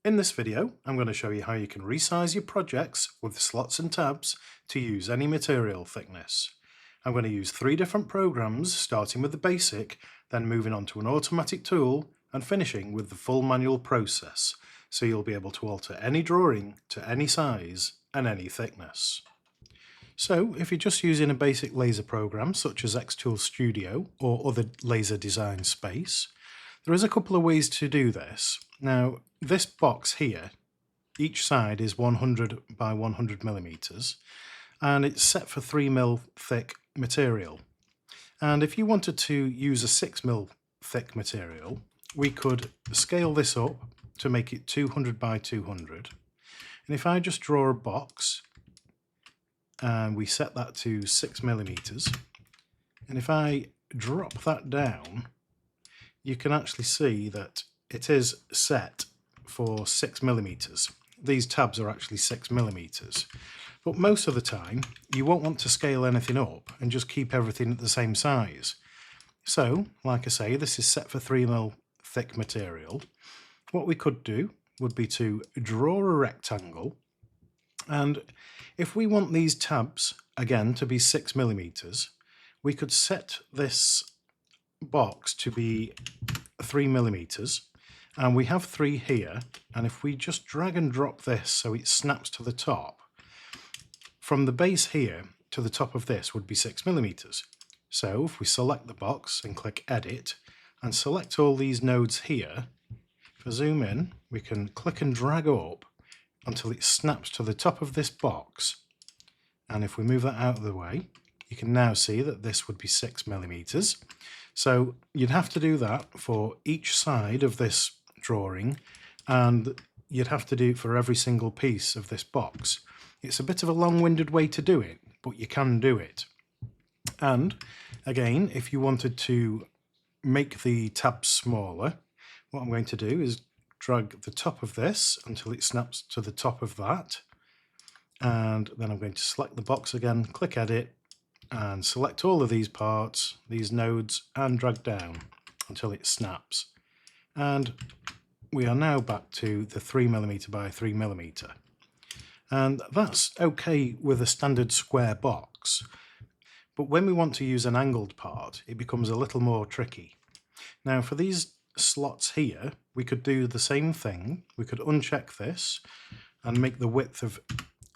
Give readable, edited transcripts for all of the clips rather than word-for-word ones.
In this video, I'm going to show you how you can resize your projects with slots and tabs to use any material thickness. I'm going to use 3 different programs, starting with the basic, then moving on to an automatic tool and finishing with the full manual process, so you'll be able to alter any drawing to any size and any thickness. So if you're just using a basic laser program such as Xtool Studio or other laser design space, there is a couple of ways to do this. Now, this box here, each side is 100 by 100 millimeters, and it's set for 3mm thick material. And if you wanted to use a 6mm thick material, we could scale this up to make it 200 by 200. And if I just draw a box and we set that to 6mm, and if I drop that down, you can actually see that it is set for 6mm. These tabs are actually 6mm, but most of the time you won't want to scale anything up and just keep everything at the same size. So, like I say, this is set for 3mm thick material. What we could do would be to draw a rectangle, and if we want these tabs again to be 6mm, we could set this box to be 3mm, and we have 3 here, and if we just drag and drop this so it snaps to the top, from the base here to the top of this would be 6mm. So if we select the box and click edit and select all these nodes here, if I zoom in, we can click and drag up until it snaps to the top of this box, and if we move that out of the way, you can now see that this would be 6mm. So you'd have to do that for each side of this drawing, and you'd have to do it for every single piece of this box. It's a bit of a long-winded way to do it, but you can do it. And again, if you wanted to make the tabs smaller, what I'm going to do is drag the top of this until it snaps to the top of that, and then I'm going to select the box again, click edit, and select all of these parts, these nodes, and drag down until it snaps. And we are now back to the 3mm by 3mm. And that's okay with a standard square box. But when we want to use an angled part, it becomes a little more tricky. Now for these slots here, we could do the same thing. We could uncheck this and make the width of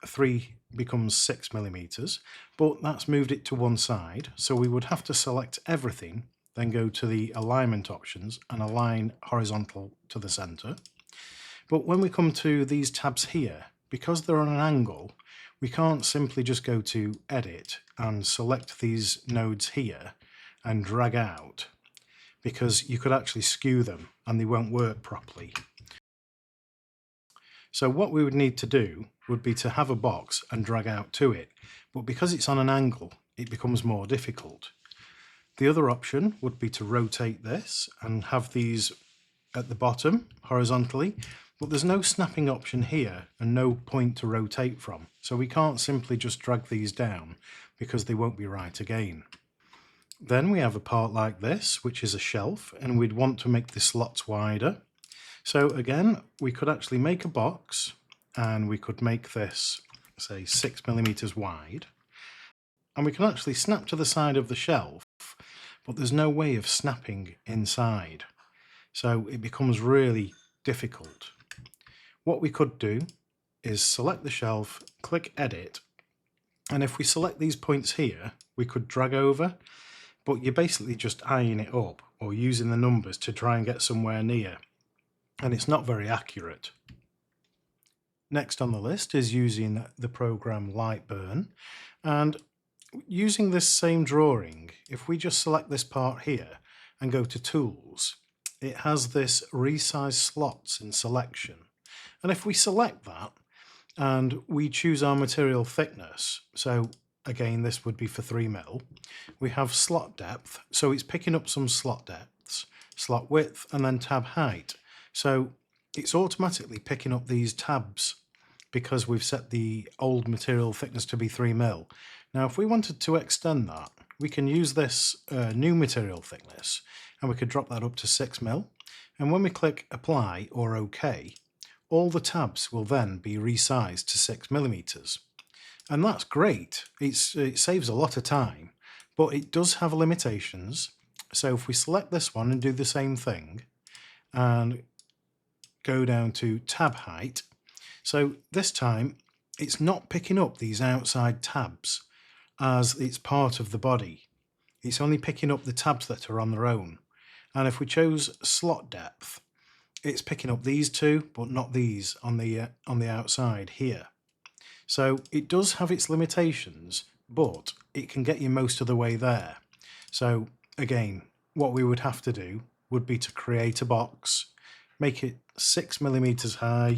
3 becomes 6mm, but that's moved it to one side, so we would have to select everything, then go to the alignment options and align horizontal to the center. But when we come to these tabs here, because they're on an angle, we can't simply just go to edit and select these nodes here and drag out, because you could actually skew them and they won't work properly. So what we would need to do would be to have a box and drag out to it, but because it's on an angle, it becomes more difficult. The other option would be to rotate this and have these at the bottom horizontally, but there's no snapping option here and no point to rotate from, so we can't simply just drag these down because they won't be right again. Then we have a part like this, which is a shelf, and we'd want to make the slots wider. So again, we could actually make a box and we could make this, say, 6mm wide. And we can actually snap to the side of the shelf, but there's no way of snapping inside. So it becomes really difficult. What we could do is select the shelf, click edit, and if we select these points here, we could drag over, but you're basically just eyeing it up or using the numbers to try and get somewhere near, and it's not very accurate. Next on the list is using the program Lightburn, and using this same drawing, if we just select this part here and go to Tools, it has this Resize slots in selection, and if we select that and we choose our material thickness, so again this would be for 3mm, we have slot depth, so it's picking up some slot depths, slot width, and then tab height. So it's automatically picking up these tabs because we've set the old material thickness to be 3mm. Now if we wanted to extend that, we can use this new material thickness and we could drop that up to 6mm, and when we click apply or OK, all the tabs will then be resized to 6mm. And that's great. It saves a lot of time, but it does have limitations. So if we select this one and do the same thing and go down to tab height, so this time it's not picking up these outside tabs as it's part of the body. It's only picking up the tabs that are on their own. And if we chose slot depth, it's picking up these two, but not these on the outside here. So it does have its limitations, but it can get you most of the way there. So again, what we would have to do would be to create a box, make it 6mm high,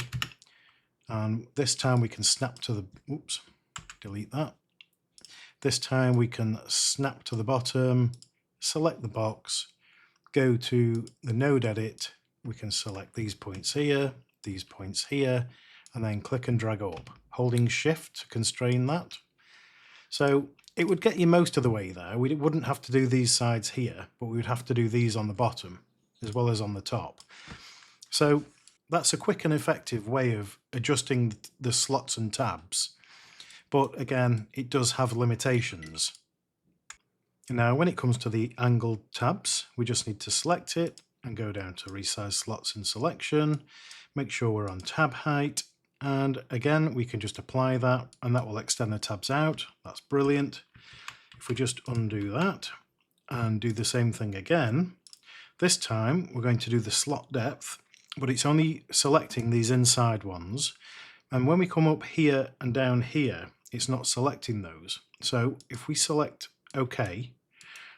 and this time we can snap to the, oops, delete that. This time we can snap to the bottom, select the box, go to the node edit, we can select these points here, and then click and drag up, holding shift to constrain that. So it would get you most of the way there. We wouldn't have to do these sides here, but we would have to do these on the bottom as well as on the top. So that's a quick and effective way of adjusting the slots and tabs. But again, it does have limitations. Now, when it comes to the angled tabs, we just need to select it and go down to resize slots and selection, make sure we're on tab height, and again, we can just apply that and that will extend the tabs out. That's brilliant. If we just undo that and do the same thing again, this time we're going to do the slot depth, but it's only selecting these inside ones. And when we come up here and down here, it's not selecting those. So if we select OK,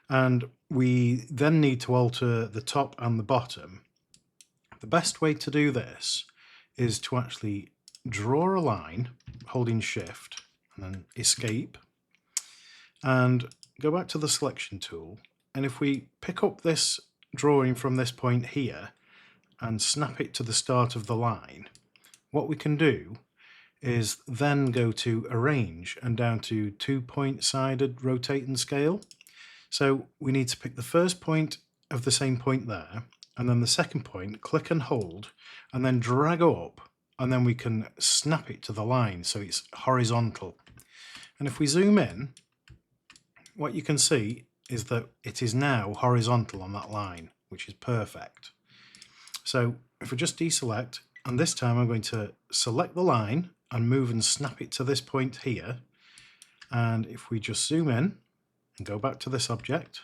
and we then need to alter the top and the bottom, the best way to do this is to actually draw a line, holding shift, and then escape, and go back to the selection tool. And if we pick up this drawing from this point here and snap it to the start of the line, what we can do is then go to arrange and down to 2-point sided rotate and scale. So we need to pick the first point of the same point there, and then the second point, click and hold, and then drag up, and then we can snap it to the line so it's horizontal. And if we zoom in, what you can see is that it is now horizontal on that line, which is perfect. So if we just deselect, and this time I'm going to select the line and move and snap it to this point here. And if we just zoom in and go back to this object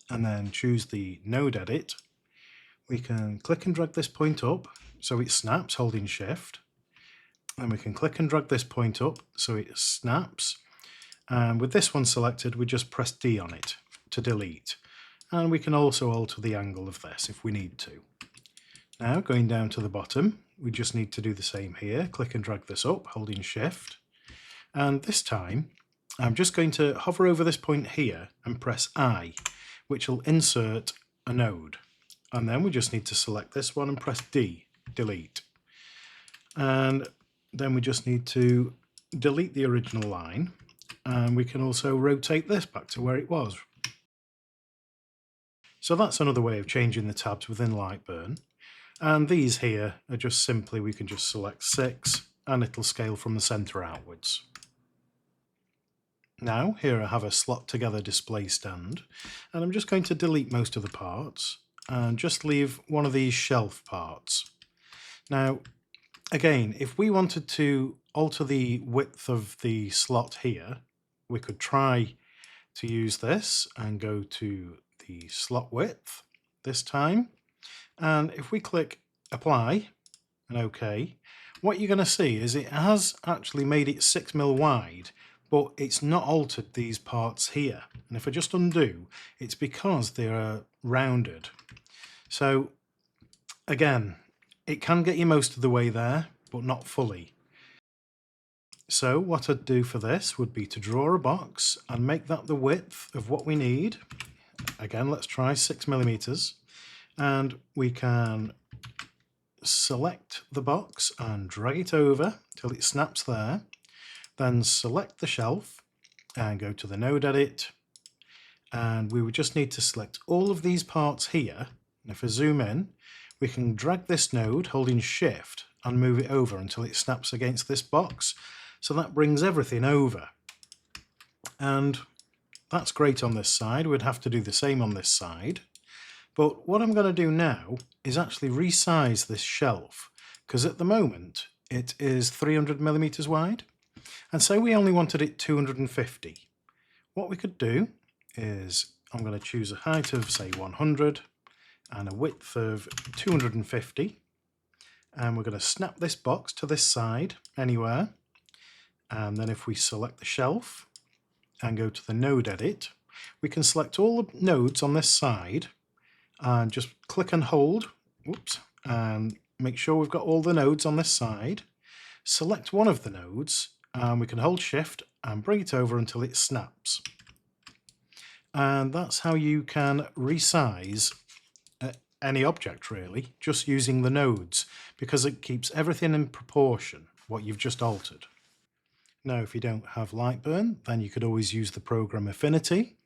and then choose the node edit, we can click and drag this point up so it snaps holding shift. And we can click and drag this point up so it snaps. And with this one selected, we just press D on it to delete. And we can also alter the angle of this if we need to. Now going down to the bottom, we just need to do the same here. Click and drag this up, holding shift. And this time, I'm just going to hover over this point here and press I, which will insert a node. And then we just need to select this one and press D, delete. And then we just need to delete the original line. And we can also rotate this back to where it was. So that's another way of changing the tabs within Lightburn. And these here are just simply, we can just select 6 and it'll scale from the center outwards. Now here I have a slot together display stand, and I'm just going to delete most of the parts and just leave one of these shelf parts. Now again, if we wanted to alter the width of the slot here, we could try to use this and go to the slot width this time. And if we click apply and OK, what you're going to see is it has actually made it 6mm wide, but it's not altered these parts here. And if I just undo, it's because they are rounded. So again, it can get you most of the way there, but not fully. So what I'd do for this would be to draw a box and make that the width of what we need. Again, let's try 6mm. And we can select the box and drag it over till it snaps there. Then select the shelf and go to the node edit. And we would just need to select all of these parts here. And if I zoom in, we can drag this node holding shift and move it over until it snaps against this box. So that brings everything over. And that's great on this side. We'd have to do the same on this side. But what I'm going to do now is actually resize this shelf, because at the moment it is 300mm wide, and so we only wanted it 250. What we could do is I'm going to choose a height of say 100 and a width of 250, and we're going to snap this box to this side anywhere, and then if we select the shelf and go to the node edit, we can select all the nodes on this side and just click and hold, and make sure we've got all the nodes on this side. Select one of the nodes and we can hold shift and bring it over until it snaps. And that's how you can resize any object really, just using the nodes, because it keeps everything in proportion, what you've just altered. Now if you don't have Lightburn, then you could always use the program Affinity,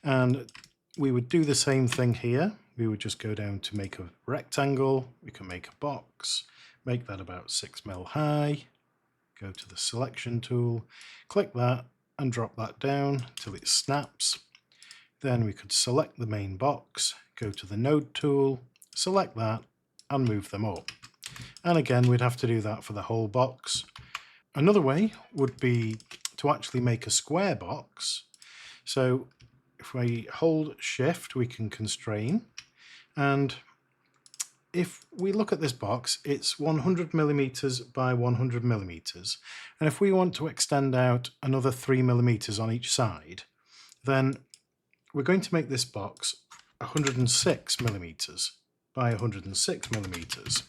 and we would do the same thing here. We would just go down to make a rectangle, we can make a box, make that about 6mm high, go to the selection tool, click that and drop that down till it snaps. Then we could select the main box, go to the node tool, select that and move them up. And again, we'd have to do that for the whole box. Another way would be to actually make a square box. So if we hold shift, we can constrain. And if we look at this box, it's 100mm by 100mm. And if we want to extend out another 3mm on each side, then we're going to make this box 106mm by 106mm.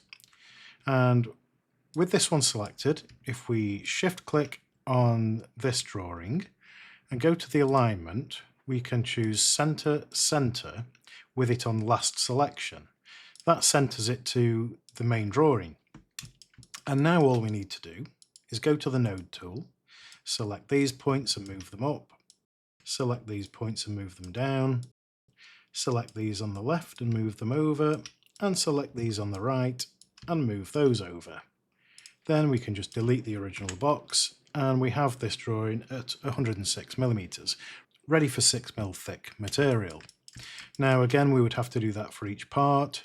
And with this one selected, if we shift click on this drawing and go to the alignment, we can choose center, center with it on last selection. That centers it to the main drawing. And now all we need to do is go to the node tool, select these points and move them up, select these points and move them down, select these on the left and move them over, and select these on the right and move those over. Then we can just delete the original box and we have this drawing at 106mm, ready for 6mm thick material. Now again, we would have to do that for each part,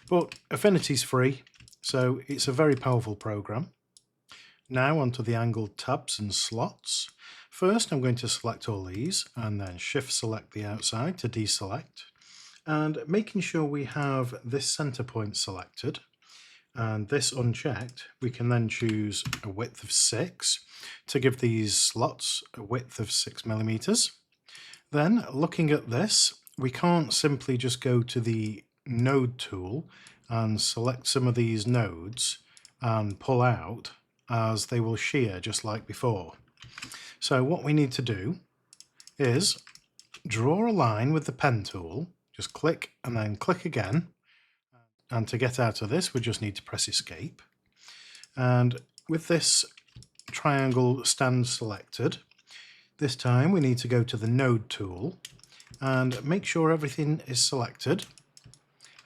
but Affinity's free, so it's a very powerful program. Now onto the angled tabs and slots. First I'm going to select all these and then shift select the outside to deselect, and making sure we have this center point selected and this unchecked, we can then choose a width of 6 to give these slots a width of 6mm. Then looking at this, we can't simply just go to the node tool and select some of these nodes and pull out, as they will shear just like before. So what we need to do is draw a line with the pen tool, just click and then click again, and to get out of this we just need to press escape. And with this triangle stand selected, this time we need to go to the node tool and make sure everything is selected,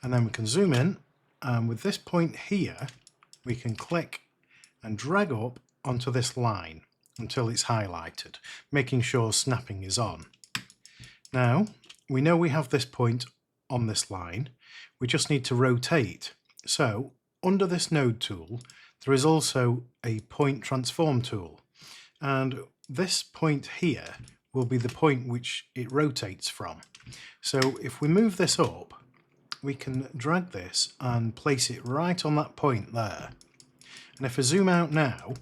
and then we can zoom in, and with this point here we can click and drag up onto this line until it's highlighted, making sure snapping is on. Now we know we have this point on this line, we just need to rotate. So under this node tool there is also a point transform tool, and this point here will be the point which it rotates from. So if we move this up, we can drag this and place it right on that point there. And if I zoom out now,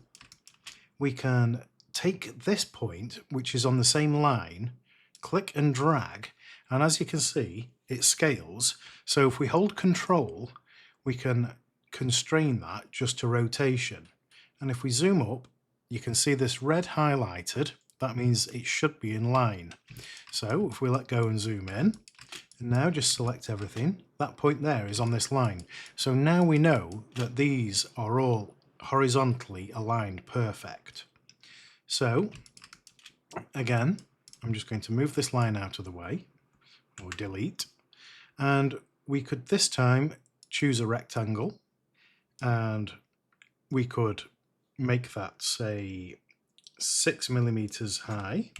we can take this point, which is on the same line, click and drag, and as you can see, it scales. So if we hold Control, we can constrain that just to rotation. And if we zoom up, you can see this red highlighted. That means it should be in line. So if we let go and zoom in, and now just select everything, that point there is on this line. So now we know that these are all horizontally aligned perfect. So again, I'm just going to move this line out of the way, or delete, and we could this time choose a rectangle and we could make that, say, 6mm high,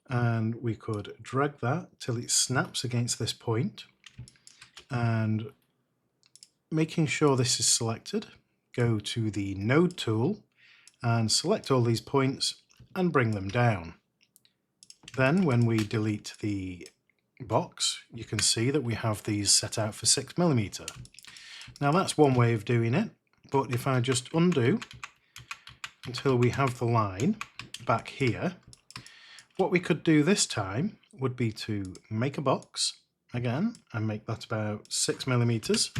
and we could drag that till it snaps against this point, and making sure this is selected, go to the node tool and select all these points and bring them down. Then when we delete the box, you can see that we have these set out for 6mm. Now that's one way of doing it, but if I just undo until we have the line back here, what we could do this time would be to make a box again and make that about 6mm.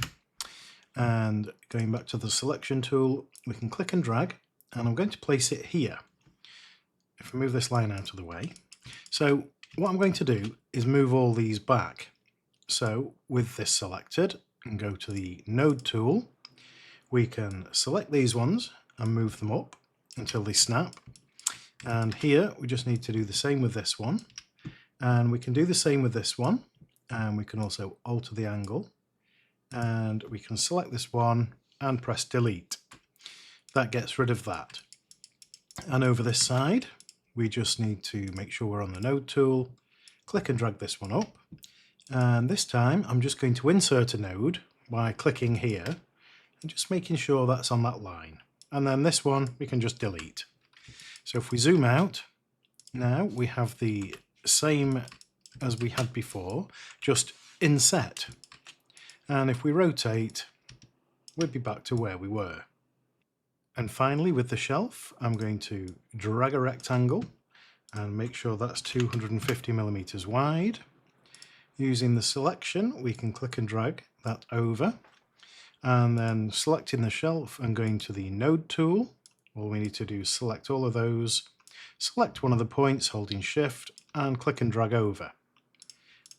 And going back to the selection tool, we can click and drag, and I'm going to place it here. If I move this line out of the way. So what I'm going to do is move all these back. So with this selected, and go to the node tool, we can select these ones and move them up until they snap. And here we just need to do the same with this one, and we can do the same with this one, and we can also alter the angle, and we can select this one and press delete. That gets rid of that. And over this side we just need to make sure we're on the node tool, click and drag this one up, and this time I'm just going to insert a node by clicking here and just making sure that's on that line, and then this one we can just delete. So if we zoom out, now we have the same as we had before, just inset. And if we rotate, we'd be back to where we were. And finally, with the shelf, I'm going to drag a rectangle and make sure that's 250mm wide. Using the selection, we can click and drag that over, and then selecting the shelf and going to the node tool, all we need to do is select all of those, select one of the points holding shift and click and drag over.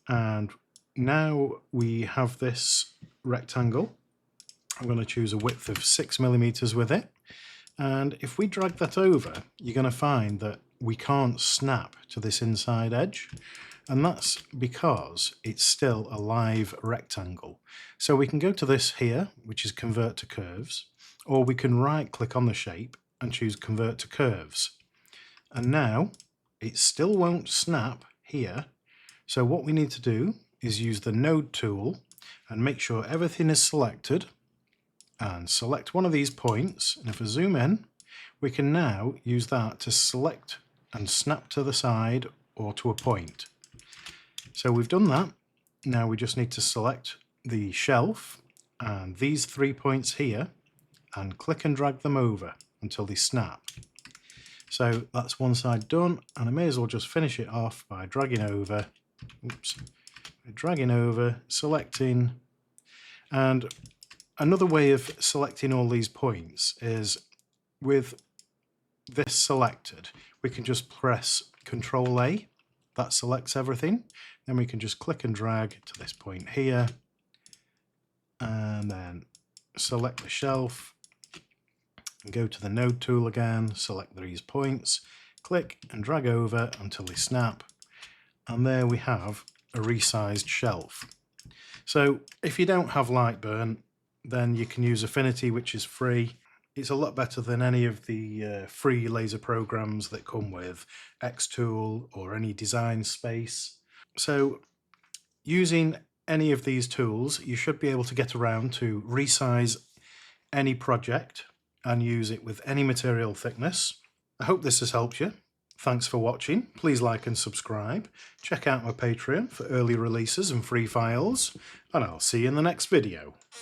And now we have this rectangle. I'm going to choose a width of 6mm with it, and if we drag that over, you're going to find that we can't snap to this inside edge, and that's because it's still a live rectangle. So we can go to this here, which is convert to curves, or we can right click on the shape and choose convert to curves. And now it still won't snap here, so what we need to do is use the node tool and make sure everything is selected, and select one of these points, and if I zoom in, we can now use that to select and snap to the side or to a point. So we've done that. Now we just need to select the shelf and these 3 points here and click and drag them over until they snap. So that's one side done, and I may as well just finish it off by dragging over, selecting, and another way of selecting all these points is with this selected, we can just press Control A, that selects everything, then we can just click and drag to this point here, and then select the shelf, and go to the node tool again, select these points, click and drag over until they snap, and there we have a resized shelf. So if you don't have Lightburn, then you can use Affinity, which is free. It's a lot better than any of the free laser programs that come with Xtool or any Design Space. So using any of these tools, you should be able to get around to resize any project and use it with any material thickness. I hope this has helped you. Thanks for watching. Please like and subscribe. Check out my Patreon for early releases and free files, and I'll see you in the next video.